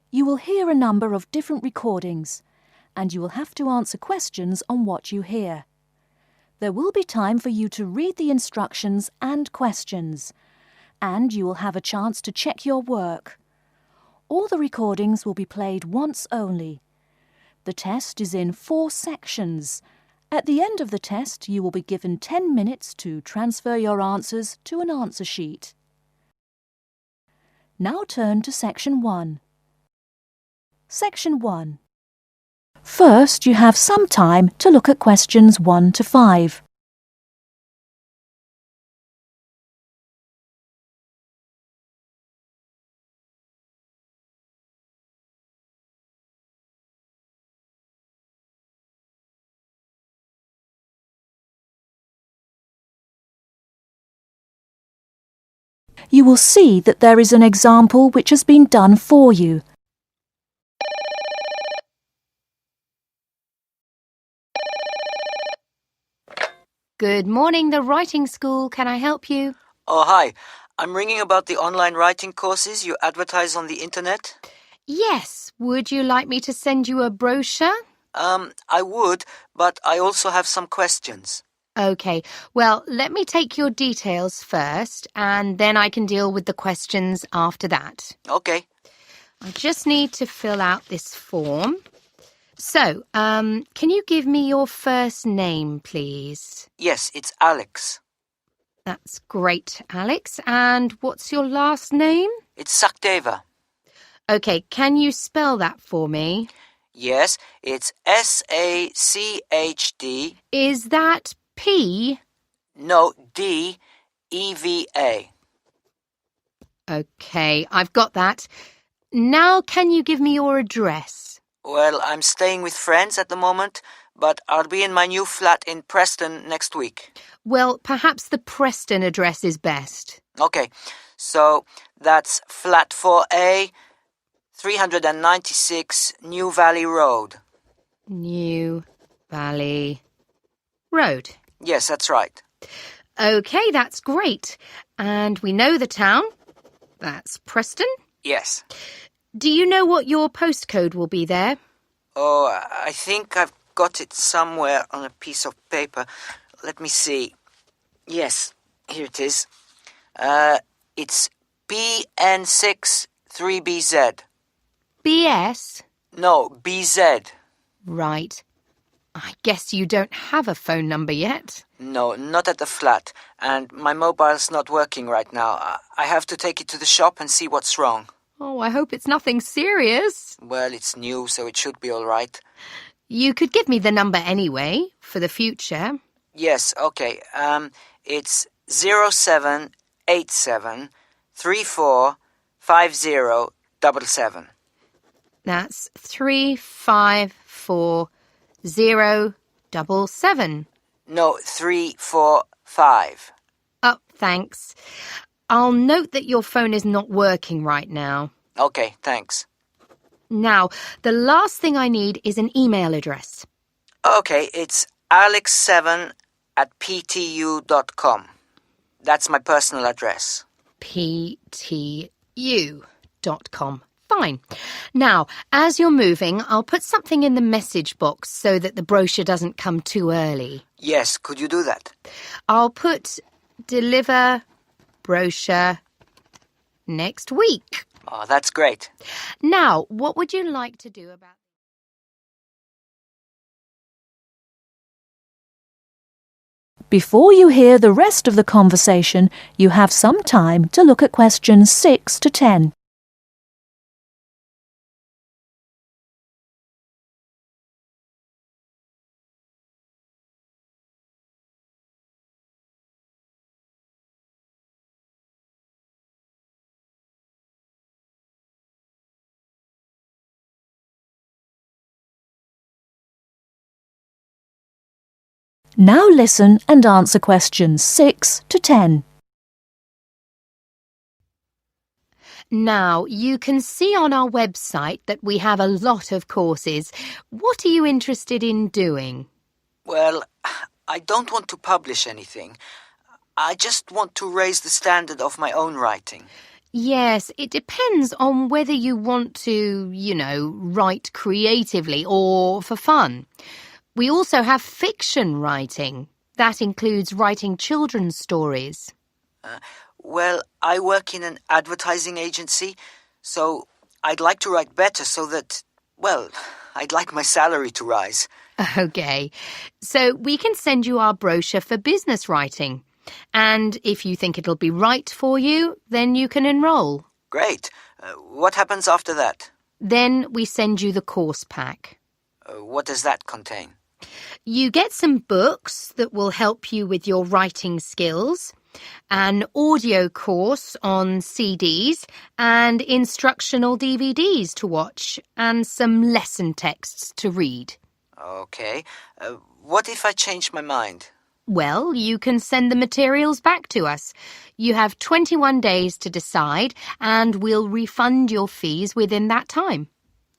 You will hear a number of different recordings, and you will have to answer questions on what you hear. There will be time for you to read the instructions and questions, and you will have a chance to check your work. All the recordings will be played once only. The test is in 4 sections. At the end of the test, you will be given 10 minutes to transfer your answers to an answer sheet. Now turn to Section 1. Section 1. First, you have some time to look at questions 1 to 5. You will see that there is an example which has been done for you. Good morning, the writing school. Can I help you? Oh, hi. I'm ringing about the online writing courses you advertise on the internet. Yes. Would you like me to send you a brochure? I would, but I also have some questions. OK. Well, let me take your details first, and then I can deal with the questions after that. Okay. I just need to fill out this form. So, can you give me your first name, please? Yes, it's Alex. That's great, Alex. And what's your last name? It's Sakdeva. OK, can you spell that for me? Yes, it's S-A-C-H-D. Is that P? No, D-E-V-A. OK, I've got that. Now can you give me your address? Well, I'm staying with friends at the moment, but I'll be in my new flat in Preston next week. Well, perhaps the Preston address is best. Okay, so that's flat 4A, 396 New Valley Road. New Valley Road. Yes, that's right. OK, that's great. And we know the town. That's Preston. Yes. Do you know what your postcode will be there? Oh, I think I've got it somewhere on a piece of paper. Let me see. Yes, here it is. It's BN6 3BZ. BS? No, BZ. Right. I guess you don't have a phone number yet. No, not at the flat. And my mobile's not working right now. I have to take it to the shop and see what's wrong. Oh, I hope it's nothing serious. Well, it's new, so it should be all right. You could give me the number anyway, for the future. Yes, okay. It's 0787 345077. That's 354077. No, 345. Oh, thanks. I'll note that your phone is not working right now. Okay, thanks. Now, the last thing I need is an email address. Okay, it's alex7@ptu.com. That's my personal address. ptu.com. Fine. Now, as you're moving, I'll put something in the message box so that the brochure doesn't come too early. Yes, could you do that? I'll put deliver brochure next week. Oh, that's great. Now, what would you like to do about... Before you hear the rest of the conversation, you have some time to look at questions 6 to 10. Now listen and answer questions 6 to 10. Now, you can see on our website that we have a lot of courses. What are you interested in doing? Well, I don't want to publish anything. I just want to raise the standard of my own writing. Yes, it depends on whether you want to, write creatively or for fun. We also have fiction writing. That includes writing children's stories. Well, I work in an advertising agency, so I'd like to write better so that, well, I'd like my salary to rise. Okay, so we can send you our brochure for business writing. And if you think it'll be right for you, then you can enroll. Great. What happens after that? Then we send you the course pack. What does that contain? You get some books that will help you with your writing skills, an audio course on CDs and instructional DVDs to watch, and some lesson texts to read. Okay. What if I change my mind? Well, you can send the materials back to us. You have 21 days to decide, and we'll refund your fees within that time.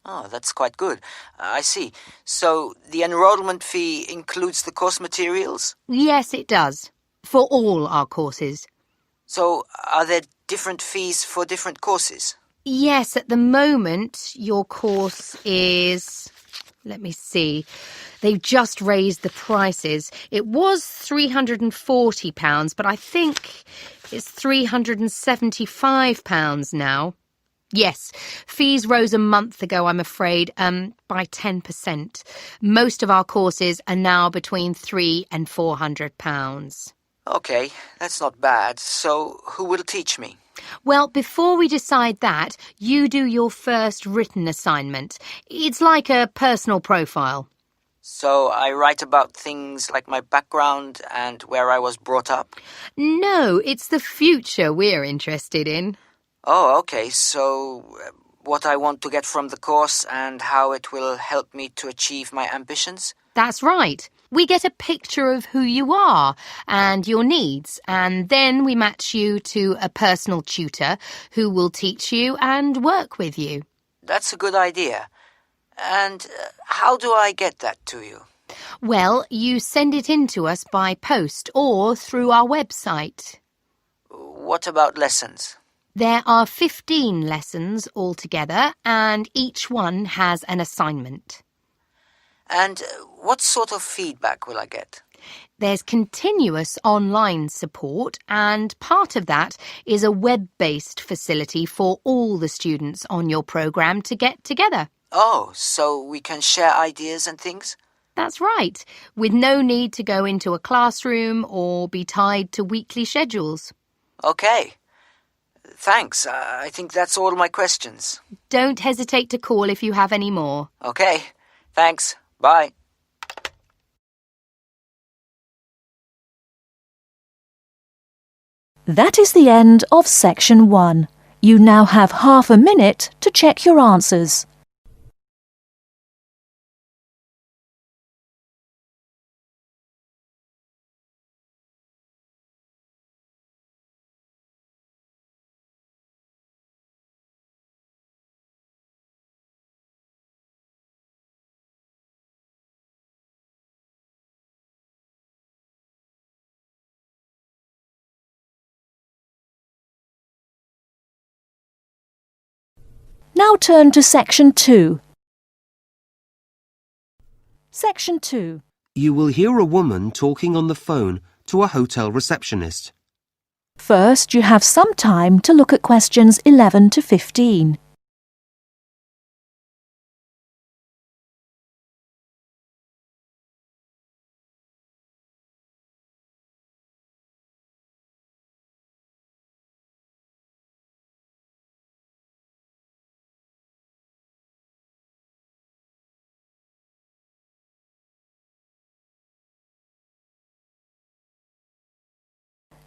Oh, that's quite good. I see. So the enrollment fee includes the course materials? Yes, it does. For all our courses. So are there different fees for different courses? Yes, at the moment, your course is... Let me see. They've just raised the prices. It was £340, but I think it's £375 now. Yes, fees rose a month ago, I'm afraid, by 10%. Most of our courses are now between £300 and £400. Okay, that's not bad. So who will teach me? Well, before we decide that, you do your first written assignment. It's like a personal profile. So I write about things like my background and where I was brought up? No, it's the future we're interested in. Oh, okay. So what I want to get from the course and how it will help me to achieve my ambitions? That's right. We get a picture of who you are and your needs, and then we match you to a personal tutor who will teach you and work with you. That's a good idea. And how do I get that to you? Well, you send it in to us by post or through our website. What about lessons? There are 15 lessons altogether, and each one has an assignment. And what sort of feedback will I get? There's continuous online support, and part of that is a web-based facility for all the students on your programme to get together. Oh, so we can share ideas and things? That's right, with no need to go into a classroom or be tied to weekly schedules. Okay. Thanks. I think that's all my questions. Don't hesitate to call if you have any more. Okay. Thanks. Bye. That is the end of section 1. You now have half a minute to check your answers. Now turn to section 2. Section 2. You will hear a woman talking on the phone to a hotel receptionist. First, you have some time to look at questions 11 to 15.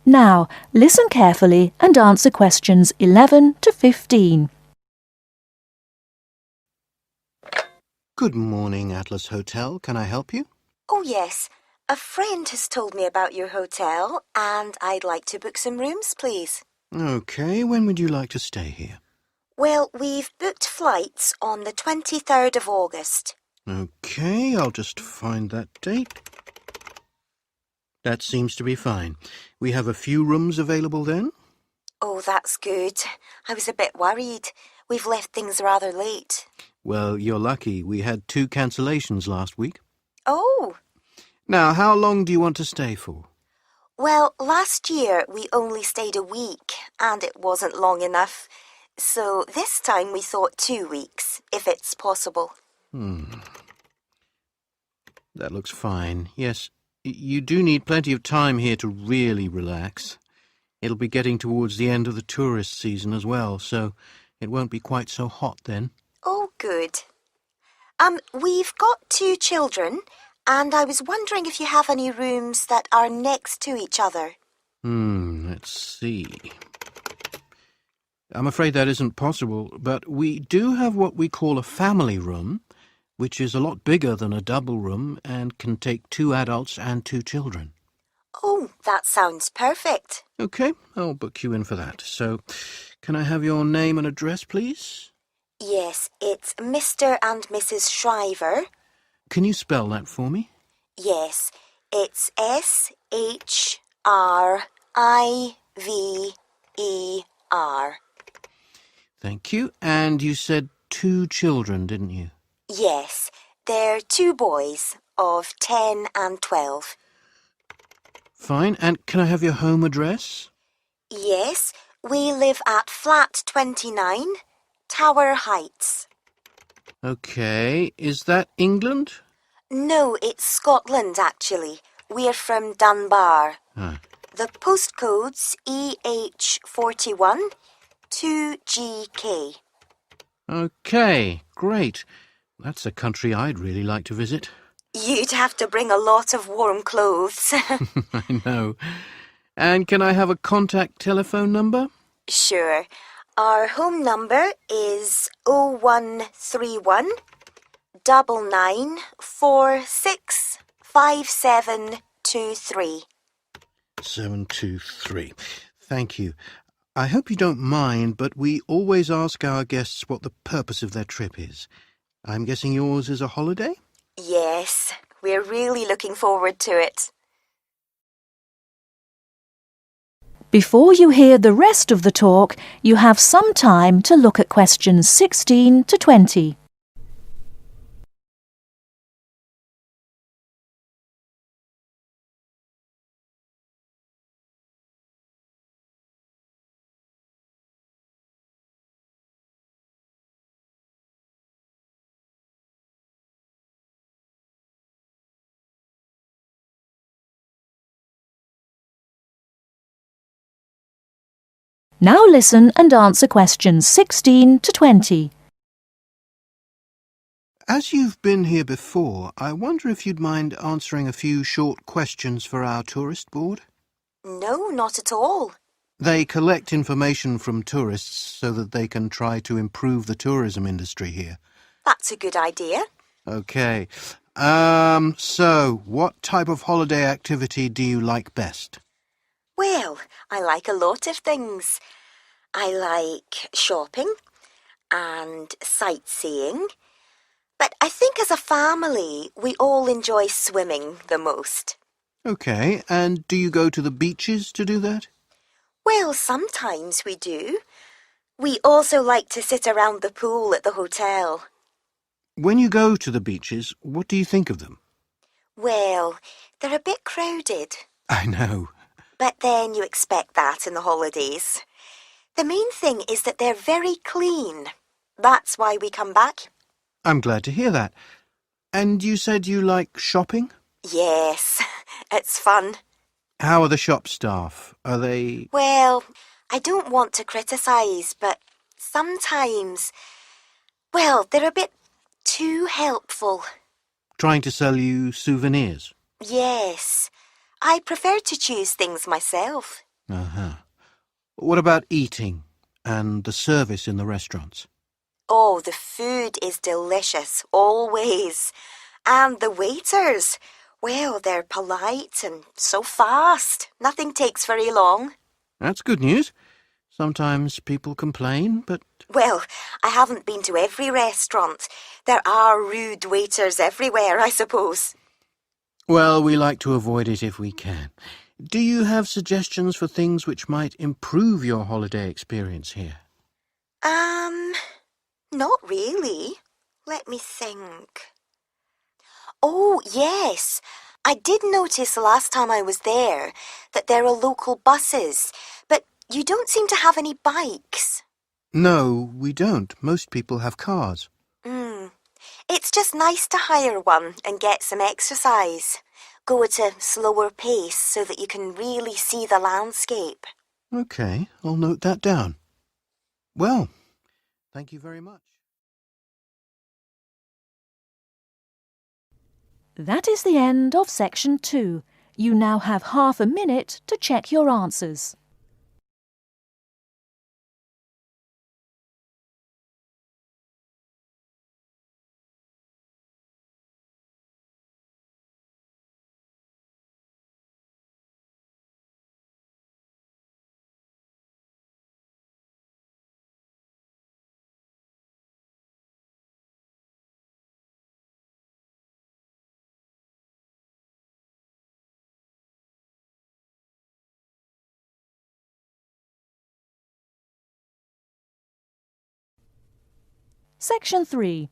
Now, listen carefully and answer questions 11 to 15. Good morning, Atlas Hotel. Can I help you? Oh, yes. A friend has told me about your hotel, and I'd like to book some rooms, please. Okay, when would you like to stay here? Well, we've booked flights on the 23rd of August. Okay, I'll just find that date. That seems to be fine. We have a few rooms available then. Oh, that's good. I was a bit worried. We've left things rather late. Well, you're lucky. We had 2 cancellations last week. Oh, Now, how long do you want to stay for? well, last year we only stayed a week, and it wasn't long enough. So this time we thought 2 weeks, if it's possible. That looks fine. Yes, you do need plenty of time here to really relax. It'll be getting towards the end of the tourist season as well, so it won't be quite so hot then. Oh, good. We've got 2 children, and I was wondering if you have any rooms that are next to each other. Let's see. I'm afraid that isn't possible, but we do have what we call a family room, which is a lot bigger than a double room and can take 2 adults and 2 children. Oh, that sounds perfect. Okay, I'll book you in for that. So, can I have your name and address, please? Yes, it's Mr. and Mrs. Shriver. Can you spell that for me? Yes, it's Shriver. Thank you. And you said 2 children, didn't you? Yes, they're 2 boys of 10 and 12. Fine. And can I have your home address? Yes, we live at flat 29, Tower Heights. Okay. Is that England? No, it's Scotland, actually. We're from Dunbar. Ah. The postcode's EH41 2GK. Okay, great. That's a country I'd really like to visit. You'd have to bring a lot of warm clothes. I know. And can I have a contact telephone number? Sure. Our home number is 0131 9946 5723. 723. Thank you. I hope you don't mind, but we always ask our guests what the purpose of their trip is. I'm guessing yours is a holiday? Yes, we're really looking forward to it. Before you hear the rest of the talk, you have some time to look at questions 16 to 20. Now listen and answer questions 16 to 20. As you've been here before, I wonder if you'd mind answering a few short questions for our tourist board? No, not at all. They collect information from tourists so that they can try to improve the tourism industry here. That's a good idea. Okay. So, what type of holiday activity do you like best? Well, I like a lot of things. I like shopping and sightseeing. But I think as a family, we all enjoy swimming the most. Okay, and do you go to the beaches to do that? Well, sometimes we do. We also like to sit around the pool at the hotel. When you go to the beaches, what do you think of them? Well, they're a bit crowded. I know. But then you expect that in the holidays. The main thing is that they're very clean. That's why we come back. I'm glad to hear that. And you said you like shopping? Yes, it's fun. How are the shop staff? Are they... Well, I don't want to criticise, but sometimes, well, they're a bit too helpful. trying to sell you souvenirs? Yes, I prefer to choose things myself. Uh-huh. What about eating and the service in the restaurants? Oh, the food is delicious, always. And the waiters, well, they're polite and so fast. Nothing takes very long. That's good news. Sometimes people complain, but... Well, I haven't been to every restaurant. There are rude waiters everywhere, I suppose. Well, we like to avoid it if we can. Do you have suggestions for things which might improve your holiday experience here? Not really. Let me think. Oh, yes. I did notice the last time I was there that there are local buses, but you don't seem to have any bikes. No, we don't. Most people have cars. It's just nice to hire one and get some exercise. Go at a slower pace so that you can really see the landscape. OK, I'll note that down. Well, thank you very much. That is the end of section 2. You now have half a minute to check your answers. Section 3.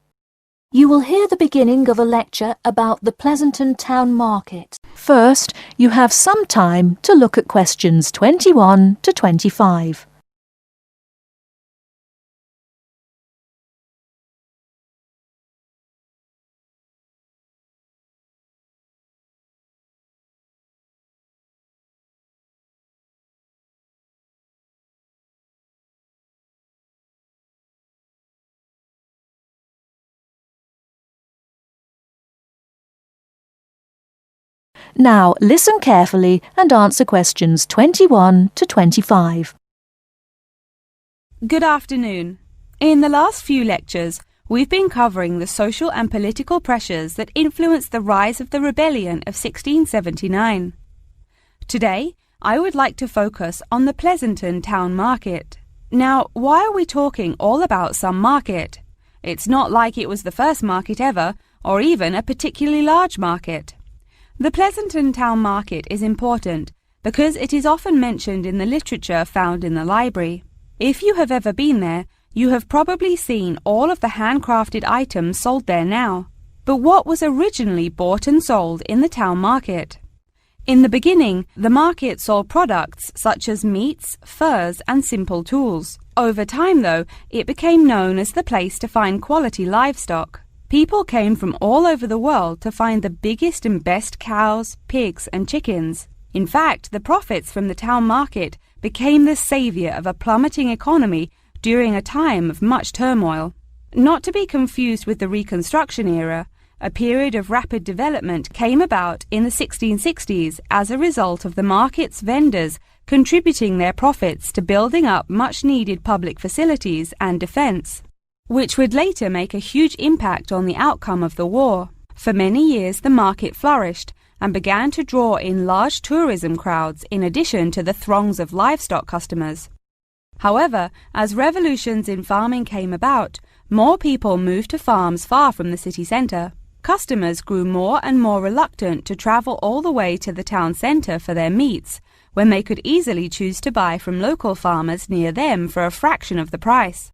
You will hear the beginning of a lecture about the Pleasanton Town Market. First, you have some time to look at questions 21 to 25. Now, listen carefully and answer questions 21 to 25. Good afternoon. In the last few lectures, we've been covering the social and political pressures that influenced the rise of the rebellion of 1679. Today, I would like to focus on the Pleasanton Town Market. Now, why are we talking all about some market? It's not like it was the first market ever, or even a particularly large market. The Pleasanton Town Market is important because it is often mentioned in the literature found in the library. If you have ever been there, you have probably seen all of the handcrafted items sold there now. But what was originally bought and sold in the town market? In the beginning, the market sold products such as meats, furs, and simple tools. Over time, though, it became known as the place to find quality livestock. People came from all over the world to find the biggest and best cows, pigs, and chickens. In fact, the profits from the town market became the savior of a plummeting economy during a time of much turmoil. Not to be confused with the Reconstruction era, a period of rapid development came about in the 1660s as a result of the market's vendors contributing their profits to building up much-needed public facilities and defense, which would later make a huge impact on the outcome of the war. For many years, the market flourished and began to draw in large tourism crowds in addition to the throngs of livestock customers. However, as revolutions in farming came about, more people moved to farms far from the city centre. Customers grew more and more reluctant to travel all the way to the town centre for their meats, when they could easily choose to buy from local farmers near them for a fraction of the price.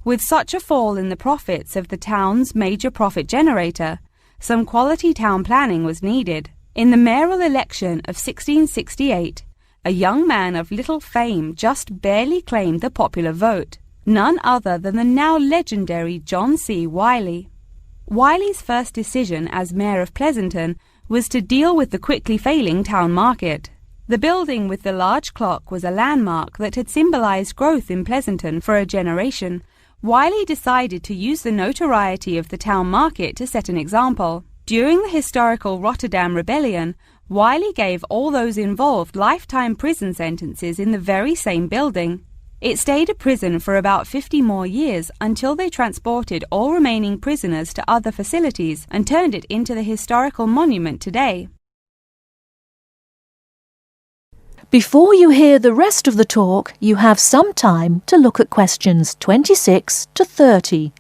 With such a fall in the profits of the town's major profit generator, some quality town planning was needed. In the mayoral election of 1668, a young man of little fame just barely claimed the popular vote, none other than the now legendary John C. Wiley. Wiley's first decision as mayor of Pleasanton was to deal with the quickly failing town market. The building with the large clock was a landmark that had symbolized growth in Pleasanton for a generation. Wiley decided to use the notoriety of the town market to set an example. During the historical Rotterdam Rebellion, Wiley gave all those involved lifetime prison sentences in the very same building. It stayed a prison for about 50 more years until they transported all remaining prisoners to other facilities and turned it into the historical monument today. Before you hear the rest of the talk, you have some time to look at questions 26 to 30.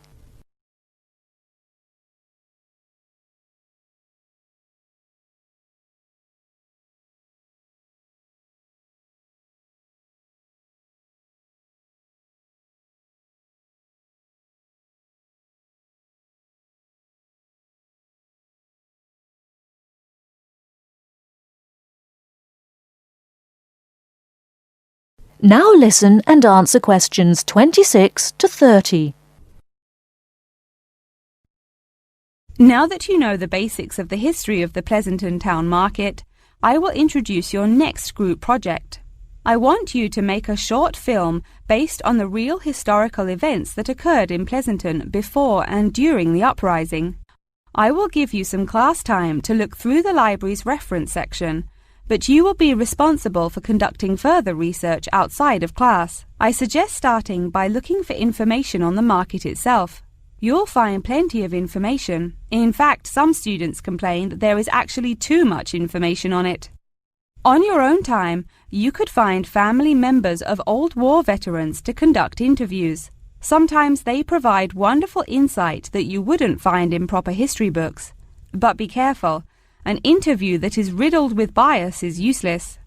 Now listen and answer questions 26 to 30. Now that you know the basics of the history of the Pleasanton Town Market, I will introduce your next group project. I want you to make a short film based on the real historical events that occurred in Pleasanton before and during the uprising. I will give you some class time to look through the library's reference section, but you will be responsible for conducting further research outside of class. I suggest starting by looking for information on the market itself. You'll find plenty of information. In fact, some students complain that there is actually too much information on it. On your own time, you could find family members of old war veterans to conduct interviews. Sometimes they provide wonderful insight that you wouldn't find in proper history books. But be careful, an interview that is riddled with bias is useless.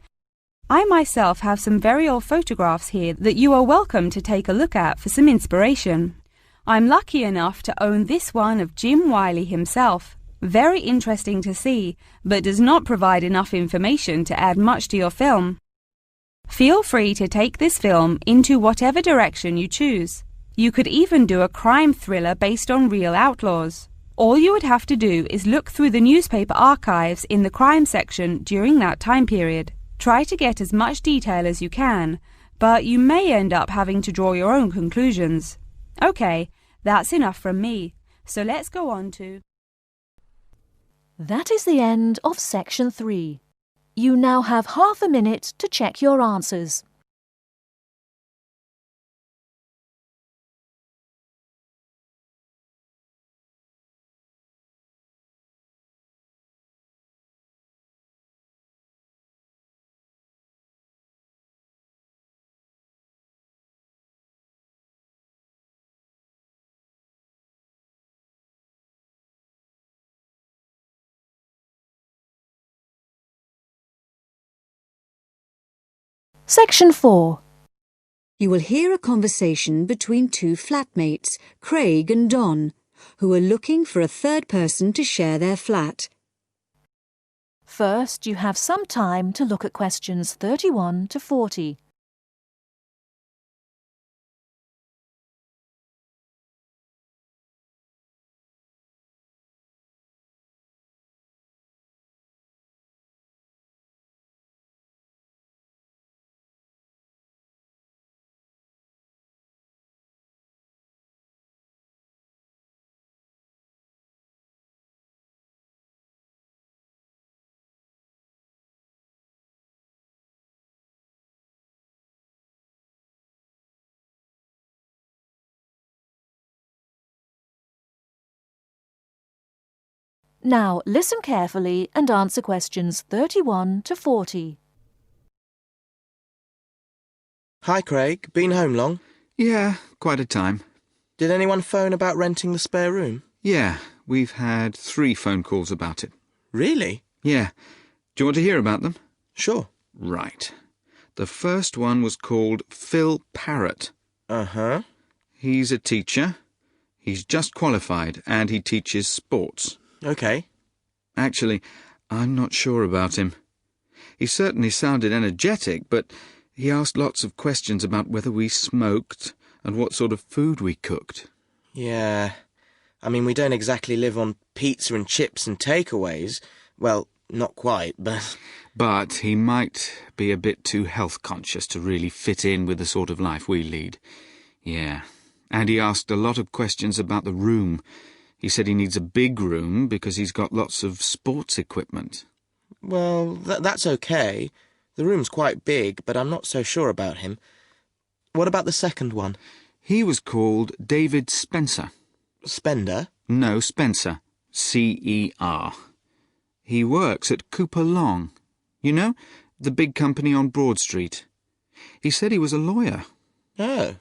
I myself have some very old photographs here that you are welcome to take a look at for some inspiration. I'm lucky enough to own this one of Jim Wiley himself. Very interesting to see, but does not provide enough information to add much to your film. Feel free to take this film into whatever direction you choose. You could even do a crime thriller based on real outlaws. All you would have to do is look through the newspaper archives in the crime section during that time period. Try to get as much detail as you can, but you may end up having to draw your own conclusions. Okay, that's enough from me, so let's go on to... That is the end of section 3. You now have half a minute to check your answers. Section 4. You will hear a conversation between two flatmates, Craig and Don, who are looking for a third person to share their flat. First, you have some time to look at questions 31 to 40. Now listen carefully and answer questions 31 to 40. Hi, Craig. Been home long? Yeah, quite a time. Did anyone phone about renting the spare room? Yeah, we've had 3 phone calls about it. Really? Yeah. Do you want to hear about them? Sure. Right. The first one was called Phil Parrott. Uh-huh. He's a teacher. He's just qualified and he teaches sports. Okay. Actually, I'm not sure about him. He certainly sounded energetic, but he asked lots of questions about whether we smoked and what sort of food we cooked. Yeah. I mean, we don't exactly live on pizza and chips and takeaways. Well, not quite, but... But he might be a bit too health-conscious to really fit in with the sort of life we lead. Yeah. And he asked a lot of questions about the room. He said he needs a big room because he's got lots of sports equipment. Well, that's okay. The room's quite big, but I'm not so sure about him. What about the second one? He was called David Spencer. Spender? No, Spencer. C-E-R. He works at Cooper Long. You know, the big company on Broad Street. He said he was a lawyer. Oh.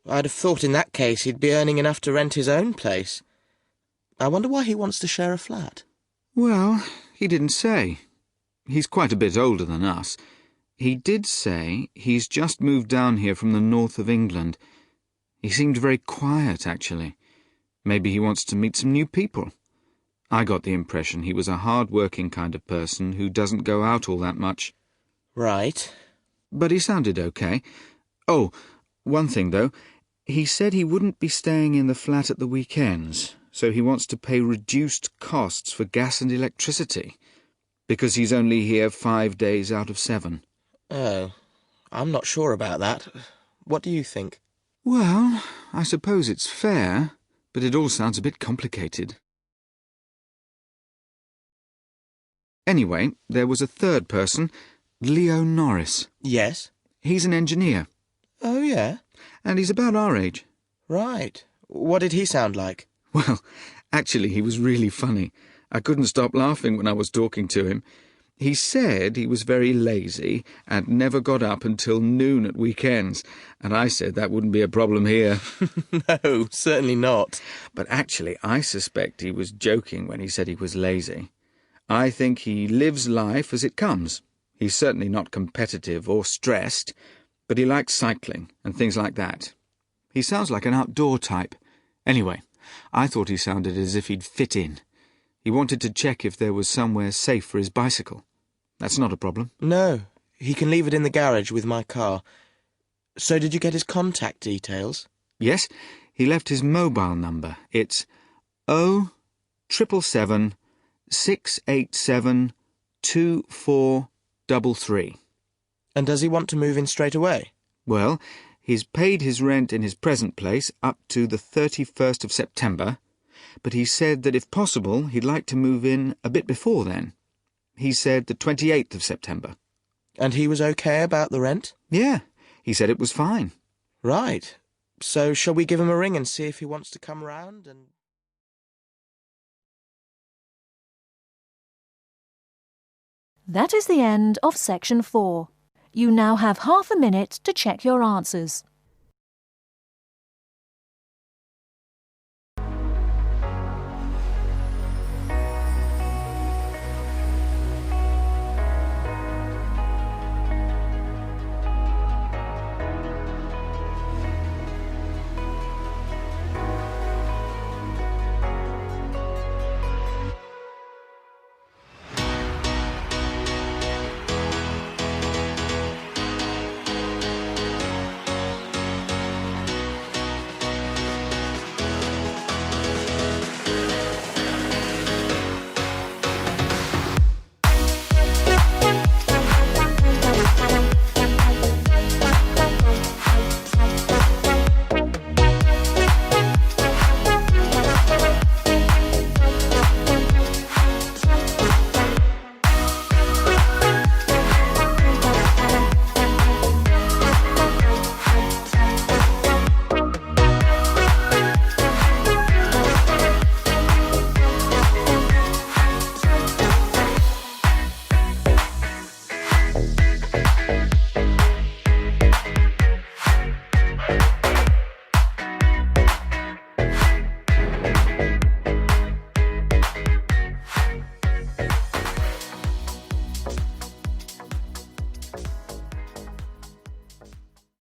I'd have thought in that case he'd be earning enough to rent his own place. I wonder why he wants to share a flat. Well, he didn't say. He's quite a bit older than us. He did say he's just moved down here from the north of England. He seemed very quiet, actually. Maybe he wants to meet some new people. I got the impression he was a hard-working kind of person who doesn't go out all that much. Right. but he sounded okay. Oh, one thing though. He said he wouldn't be staying in the flat at the weekends, so he wants to pay reduced costs for gas and electricity, because he's only here 5 days out of 7. Oh, I'm not sure about that. What do you think? Well, I suppose it's fair, but it all sounds a bit complicated. Anyway, there was a third person, Leo Norris. Yes? He's an engineer. Oh, yeah? And he's about our age. Right. What did he sound like? Well, actually, he was really funny. I couldn't stop laughing when I was talking to him. He said he was very lazy and never got up until noon at weekends, and I said that wouldn't be a problem here. No, certainly not. But actually, I suspect he was joking when he said he was lazy. I think he lives life as it comes. He's certainly not competitive or stressed, but he likes cycling and things like that. He sounds like an outdoor type. Anyway, I thought he sounded as if he'd fit in. He wanted to check if there was somewhere safe for his bicycle. That's not a problem. No, he can leave it in the garage with my car. So did you get his contact details? Yes, he left his mobile number. It's 0777 687 2433. And does he want to move in straight away? Well, he's paid his rent in his present place up to the 31st of September, but he said that if possible he'd like to move in a bit before then. He said the 28th of September. And he was okay about the rent? Yeah, he said it was fine. Right. So shall we give him a ring and see if he wants to come round and... That is the end of section 4. You now have half a minute to check your answers.